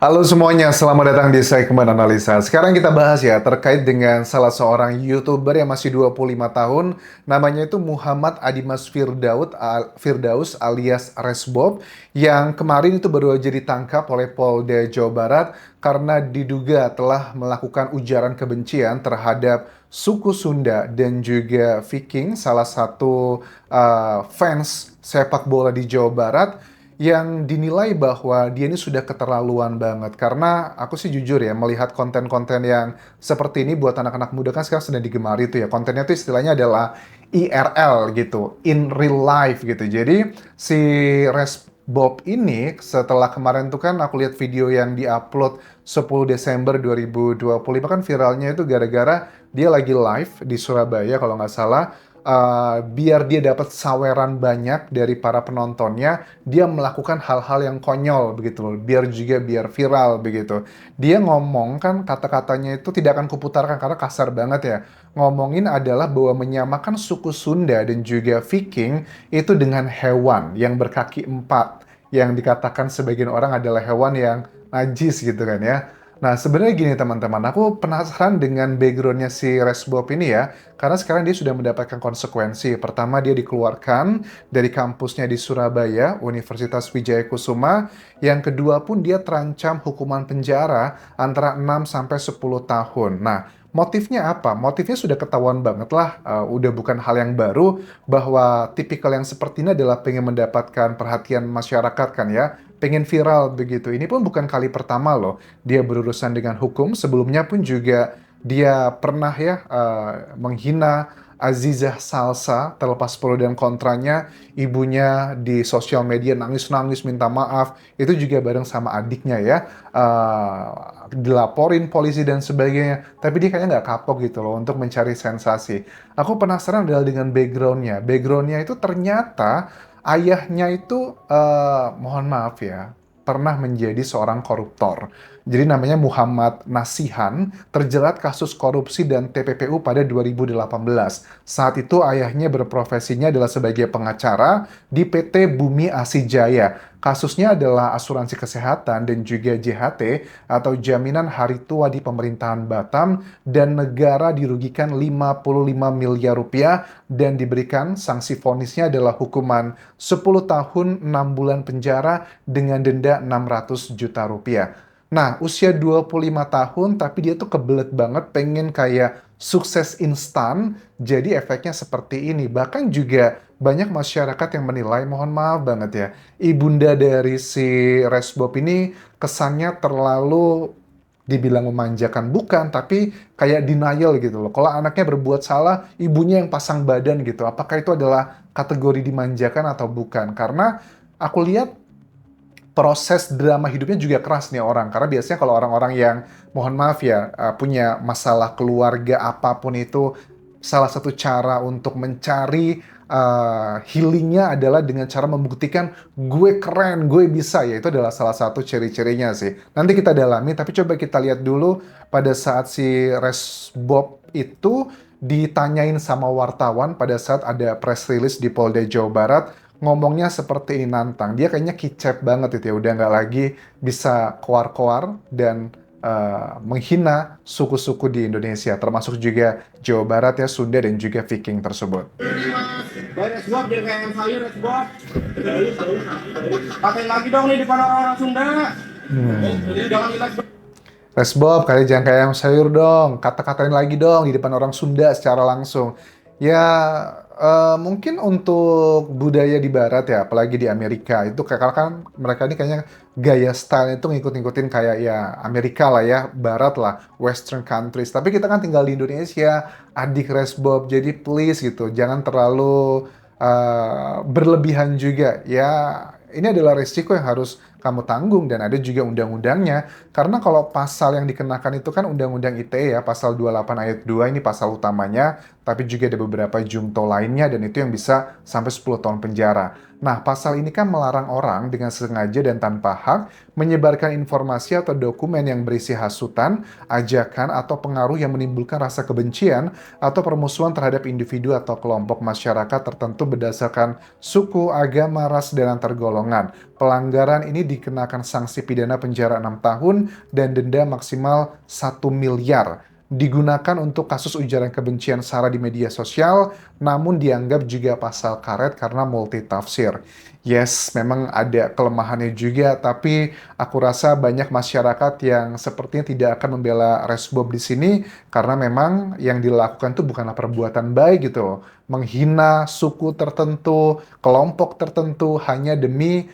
Halo semuanya, selamat datang di segmen analisa. Sekarang kita bahas ya terkait dengan salah seorang YouTuber yang masih 25 tahun. Namanya itu Muhammad Adimas Firdaus alias Resbob yang kemarin itu baru aja ditangkap oleh Polda Jawa Barat karena diduga telah melakukan ujaran kebencian terhadap suku Sunda dan juga Viking, salah satu fans sepak bola di Jawa Barat yang dinilai bahwa dia ini sudah keterlaluan banget. Karena aku sih jujur ya, melihat konten-konten yang seperti ini buat anak-anak muda kan sekarang sedang digemari tuh ya. Kontennya tuh istilahnya adalah IRL gitu, in real life gitu. Jadi si Bob ini setelah kemarin tuh kan aku lihat video yang diupload 10 Desember 2025 kan viralnya itu gara-gara dia lagi live di Surabaya kalau nggak salah. Biar dia dapat saweran banyak dari para penontonnya, dia melakukan hal-hal yang konyol begitu loh, biar viral begitu. Dia ngomong kan kata-katanya itu tidak akan kuputarkan karena kasar banget ya. Ngomongin adalah bahwa menyamakan suku Sunda dan juga Viking itu dengan hewan yang berkaki empat, yang dikatakan sebagian orang adalah hewan yang najis gitu kan ya. Nah, sebenarnya gini teman-teman, aku penasaran dengan backgroundnya si Resbob ini ya, karena sekarang dia sudah mendapatkan konsekuensi. Pertama, dia dikeluarkan dari kampusnya di Surabaya, Universitas Wijaya Kusuma. Yang kedua pun dia terancam hukuman penjara antara 6 sampai 10 tahun. Nah, motifnya apa? Motifnya sudah ketahuan banget lah, udah bukan hal yang baru, bahwa tipikal yang seperti ini adalah pengen mendapatkan perhatian masyarakat kan ya, pengen viral begitu. Ini pun bukan kali pertama loh dia berurusan dengan hukum. Sebelumnya pun juga dia pernah ya menghina Azizah Salsa, terlepas pro dan kontranya, ibunya di sosial media nangis-nangis minta maaf, itu juga bareng sama adiknya ya, dilaporin polisi dan sebagainya, tapi dia kayaknya nggak kapok gitu loh untuk mencari sensasi. Aku penasaran adalah dengan backgroundnya itu ternyata ayahnya itu, mohon maaf ya, pernah menjadi seorang koruptor. Jadi namanya Muhammad Nasihan, terjerat kasus korupsi dan TPPU pada 2018. Saat itu ayahnya berprofesinya adalah sebagai pengacara di PT Bumi Asijaya. Kasusnya adalah asuransi kesehatan dan juga JHT atau jaminan hari tua di pemerintahan Batam, dan negara dirugikan 55 miliar rupiah dan diberikan sanksi vonisnya adalah hukuman 10 tahun 6 bulan penjara dengan denda 600 juta rupiah. Nah, usia 25 tahun tapi dia tuh kebelet banget pengen kayak sukses instan, jadi efeknya seperti ini. Bahkan juga banyak masyarakat yang menilai, mohon maaf banget ya, ibunda dari si Resbob ini kesannya terlalu dibilang memanjakan bukan, tapi kayak denial gitu loh. Kalau anaknya berbuat salah, ibunya yang pasang badan gitu. Apakah itu adalah kategori dimanjakan atau bukan? Karena aku lihat proses drama hidupnya juga keras nih orang. Karena biasanya kalau orang-orang yang, mohon maaf ya, punya masalah keluarga apapun itu, salah satu cara untuk mencari healingnya adalah dengan cara membuktikan gue keren, gue bisa ya. Itu adalah salah satu ciri-cirinya sih. Nanti kita dalami, tapi coba kita lihat dulu pada saat si Resbob itu ditanyain sama wartawan pada saat ada press release di Polda Jawa Barat, ngomongnya seperti ini nantang. Dia kayaknya kicep banget itu ya, udah nggak lagi bisa koar-koar dan menghina suku-suku di Indonesia, termasuk juga Jawa Barat ya, Sunda dan juga Viking tersebut. Beres Bob, jadi kayak yang sayur es Bob. Katain lagi dong nih di depan orang-orang Sunda. Jangan relax. Resbob, kali jangan kayak yang sayur dong. Kata-katain lagi dong di depan orang Sunda secara langsung. Ya, mungkin untuk budaya di Barat ya, apalagi di Amerika, itu kayak kan mereka ini kayaknya gaya style itu ngikut-ngikutin kayak ya Amerika lah ya, Barat lah, Western countries. Tapi kita kan tinggal di Indonesia, adik Resbob, jadi please gitu, jangan terlalu berlebihan juga. Ya, ini adalah risiko yang harus kamu tanggung dan ada juga undang-undangnya. Karena kalau pasal yang dikenakan itu kan Undang-Undang ITE ya, pasal 28 ayat 2 ini pasal utamanya, tapi juga ada beberapa jungto lainnya dan itu yang bisa sampai 10 tahun penjara. Nah, pasal ini kan melarang orang dengan sengaja dan tanpa hak menyebarkan informasi atau dokumen yang berisi hasutan, ajakan, atau pengaruh yang menimbulkan rasa kebencian atau permusuhan terhadap individu atau kelompok masyarakat tertentu berdasarkan suku, agama, ras, dan antar golongan. Pelanggaran ini dikenakan sanksi pidana penjara 6 tahun dan denda maksimal 1 miliar. Digunakan untuk kasus ujaran kebencian SARA di media sosial, namun dianggap juga pasal karet karena multitafsir. Yes, memang ada kelemahannya juga, tapi aku rasa banyak masyarakat yang sepertinya tidak akan membela Resbob di sini karena memang yang dilakukan itu bukanlah perbuatan baik gitu loh. Menghina suku tertentu, kelompok tertentu hanya demi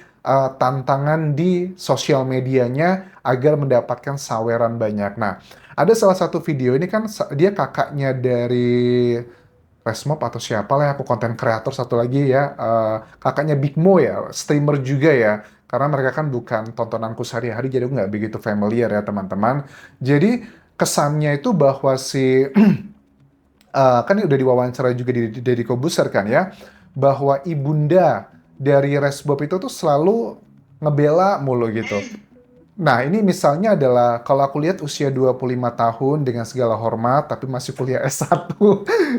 tantangan di sosial medianya agar mendapatkan saweran banyak. Nah, ada salah satu video ini kan dia kakaknya dari Resmob atau siapa lah ya, aku konten kreator satu lagi ya, kakaknya Big Mo ya, streamer juga ya, karena mereka kan bukan tontonanku sehari-hari, jadi aku nggak begitu familiar ya teman-teman. Jadi kesannya itu bahwa si kan ini udah diwawancara juga di Deddy Kobuser kan ya, bahwa ibunda dari Resbob itu tuh selalu ngebela mulu gitu. Nah, ini misalnya adalah kalau aku lihat usia 25 tahun dengan segala hormat tapi masih kuliah S1.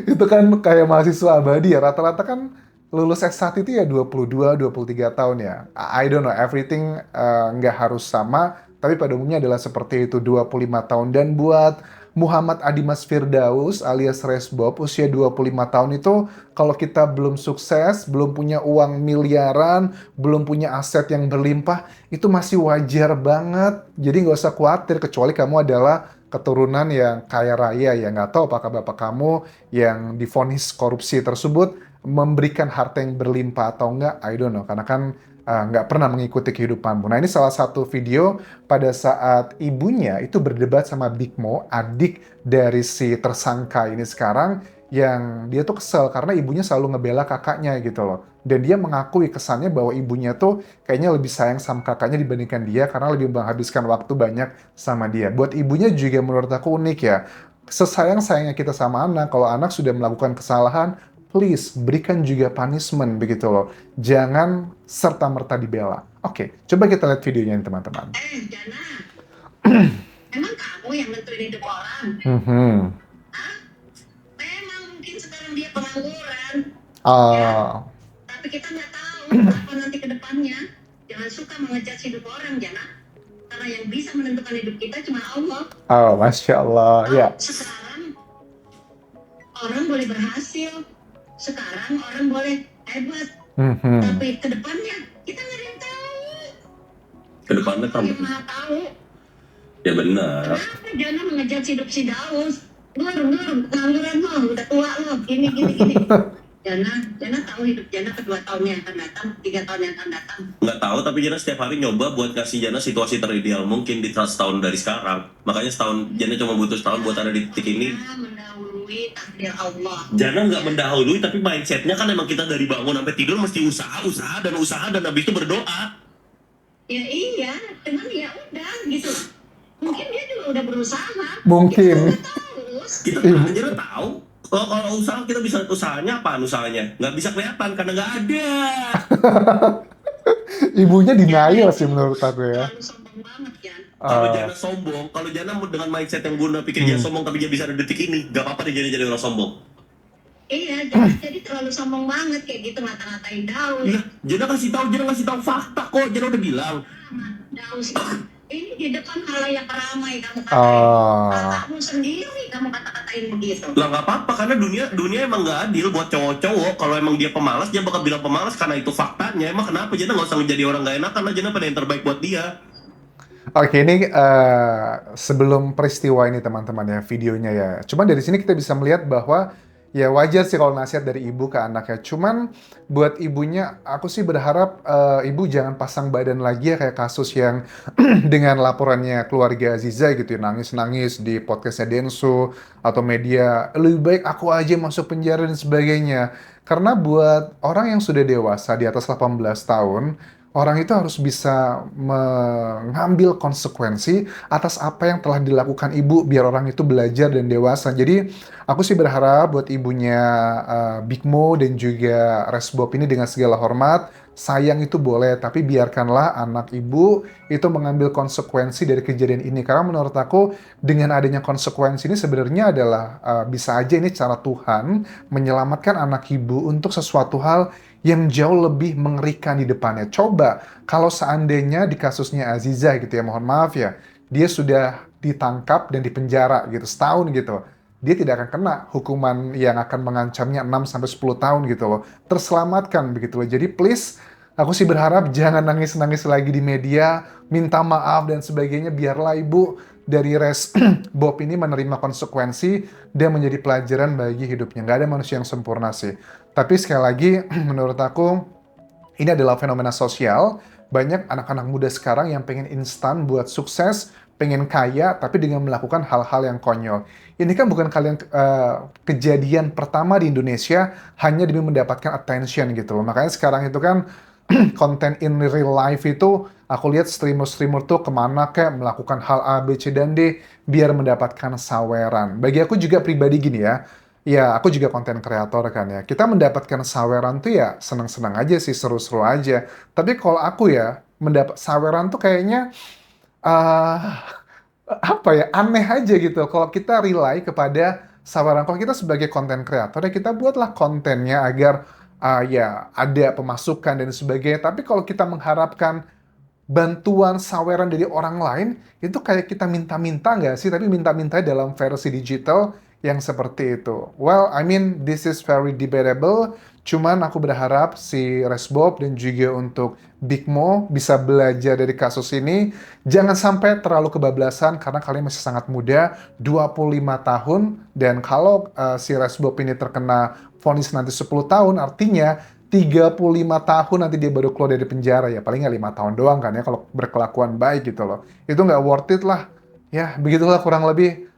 Itu kan kayak mahasiswa abadi ya. Rata-rata kan lulus S1 itu ya 22, 23 tahun ya. I don't know, everything nggak harus sama, tapi pada umumnya adalah seperti itu 25 tahun. Dan buat Muhammad Adimas Firdaus alias Resbob usia 25 tahun itu kalau kita belum sukses, belum punya uang miliaran, belum punya aset yang berlimpah, itu masih wajar banget. Jadi nggak usah khawatir kecuali kamu adalah keturunan yang kaya raya ya. Nggak tahu apakah bapak kamu yang divonis korupsi tersebut memberikan harta yang berlimpah atau enggak, I don't know. Karena kan nggak pernah mengikuti kehidupanmu. Nah, ini salah satu video pada saat ibunya itu berdebat sama Big Mo, adik dari si tersangka ini sekarang, yang dia tuh kesel karena ibunya selalu ngebela kakaknya gitu loh. Dan dia mengakui kesannya bahwa ibunya tuh kayaknya lebih sayang sama kakaknya dibandingkan dia karena lebih menghabiskan waktu banyak sama dia. Buat ibunya juga menurut aku unik ya. Sesayang-sayangnya kita sama anak, kalau anak sudah melakukan kesalahan, please berikan juga punishment begitu loh. Jangan serta-merta dibela. Oke, coba kita lihat videonya ini teman-teman. Jana, emang kamu yang nentuin hidup orang? Hah? Memang mungkin sekarang dia pengangguran, ya. Tapi kita nggak tahu apa nanti ke depannya. Jangan suka mengejudge hidup orang, Jana. Karena yang bisa menentukan hidup kita cuma Allah. Oh, Masya Allah, ya. Sekarang orang boleh berhasil. Sekarang orang boleh hebat. Tapi ke depannya kita nggak ada yang tahu. Ke depannya kamu. Yang maha tahu. Ya benar. Kenapa Jana mengejar hidup si Daus? Nur, pengangguran lo, udah tua lo, gini. Jana tahu hidup Jana kedua tahun yang akan datang, 3 tahun yang akan datang. Nggak tahu, tapi Jana setiap hari nyoba buat kasih Jana situasi terideal mungkin di setahun dari sekarang. Makanya setahun, Jana cuma butuh setahun buat ada di titik ini. Jana mendahului takdir Allah. Jana nggak mendahului, tapi mindsetnya kan emang kita dari bangun sampai tidur mesti usaha dan habis itu berdoa. Ya iya, cuman ya udah gitu. Mungkin dia juga udah berusaha. Mungkin. Kita Jana tahu. Kalau usaha kita bisa lihat usahanya apaan usahanya? Nggak bisa kelihatan karena nggak ada. Ibunya denial sih menurut aku ya. Terlalu sombong banget kan. Kalau Jana sombong, kalau Jana dengan mindset yang Bunda pikir dia sombong tapi dia bisa ada detik ini, nggak apa-apa dia jadi orang sombong. Iya, jadi terlalu sombong banget kayak gitu ngata-ngatain Daus. Nah, Jana kasih tahu fakta kok. Jana udah bilang. Daus ini di depan halayak ramai kamu katain. Kakakmu sendiri kamu kata-katain begitu. Lah nggak apa-apa karena dunia emang nggak adil buat cowok-cowok. Kalau emang dia pemalas, dia bakal bilang pemalas karena itu faktanya. Emang kenapa Jana nggak usah menjadi orang nggak enak karena Jana pada yang terbaik buat dia. Oke, ini sebelum peristiwa ini teman-teman ya, videonya ya. Cuman dari sini kita bisa melihat bahwa ya wajar sih kalau nasihat dari ibu ke anaknya. Cuman buat ibunya, aku sih berharap ibu jangan pasang badan lagi ya kayak kasus yang dengan laporannya keluarga Aziza gitu ya, nangis-nangis di podcastnya Denso atau media, lebih baik aku aja masuk penjara dan sebagainya. Karena buat orang yang sudah dewasa di atas 18 tahun, orang itu harus bisa mengambil konsekuensi atas apa yang telah dilakukan ibu biar orang itu belajar dan dewasa. Jadi aku sih berharap buat ibunya Big Mo dan juga Resbob ini dengan segala hormat, sayang itu boleh, tapi biarkanlah anak ibu itu mengambil konsekuensi dari kejadian ini. Karena menurut aku dengan adanya konsekuensi ini sebenarnya adalah bisa aja ini cara Tuhan menyelamatkan anak ibu untuk sesuatu hal yang jauh lebih mengerikan di depannya. Coba kalau seandainya di kasusnya Aziza gitu ya, mohon maaf ya, dia sudah ditangkap dan dipenjara gitu setahun gitu. Dia tidak akan kena hukuman yang akan mengancamnya 6 sampai 10 tahun gitu loh. Terselamatkan begitu loh. Jadi please, aku sih berharap jangan nangis-nangis lagi di media, minta maaf dan sebagainya. Biarlah ibu dari Res Bob ini menerima konsekuensi dan menjadi pelajaran bagi hidupnya. Nggak ada manusia yang sempurna sih. Tapi sekali lagi, menurut aku, ini adalah fenomena sosial. Banyak anak-anak muda sekarang yang pengen instan buat sukses, pengen kaya, tapi dengan melakukan hal-hal yang konyol. Ini kan bukan kejadian pertama di Indonesia hanya demi mendapatkan attention gitu loh. Makanya sekarang itu kan konten in real life itu aku lihat streamer-streamer tuh kemana kayak melakukan hal A, B, C, dan D biar mendapatkan saweran. Bagi aku juga pribadi gini ya, ya aku juga konten kreator kan ya. Kita mendapatkan saweran tuh ya senang-senang aja sih, seru-seru aja. Tapi kalau aku ya, mendapat saweran tuh kayaknya eh apa ya, aneh aja gitu. Kalau kita rely kepada saweran, kalau kita sebagai konten kreator ya kita buatlah kontennya agar ya ada pemasukan dan sebagainya. Tapi kalau kita mengharapkan bantuan saweran dari orang lain, itu kayak kita minta-minta nggak sih? Tapi minta-minta dalam versi digital yang seperti itu. Well, I mean, this is very debatable. Cuman aku berharap si Resbob dan juga untuk Big Mo bisa belajar dari kasus ini. Jangan sampai terlalu kebablasan karena kalian masih sangat muda, 25 tahun. Dan kalau si Resbob ini terkena vonis nanti 10 tahun, artinya 35 tahun nanti dia baru keluar dari penjara ya. Paling nggak 5 tahun doang kan ya kalau berkelakuan baik gitu loh. Itu nggak worth it lah. Ya, begitulah kurang lebih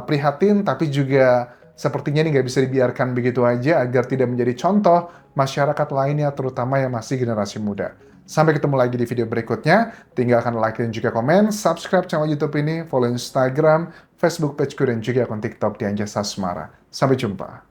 prihatin, tapi juga sepertinya ini nggak bisa dibiarkan begitu aja agar tidak menjadi contoh masyarakat lainnya, terutama yang masih generasi muda. Sampai ketemu lagi di video berikutnya. Tinggalkan like dan juga komen, subscribe channel YouTube ini, follow Instagram, Facebook pageku, dan juga akun TikTok di Anjasa Semara. Sampai jumpa.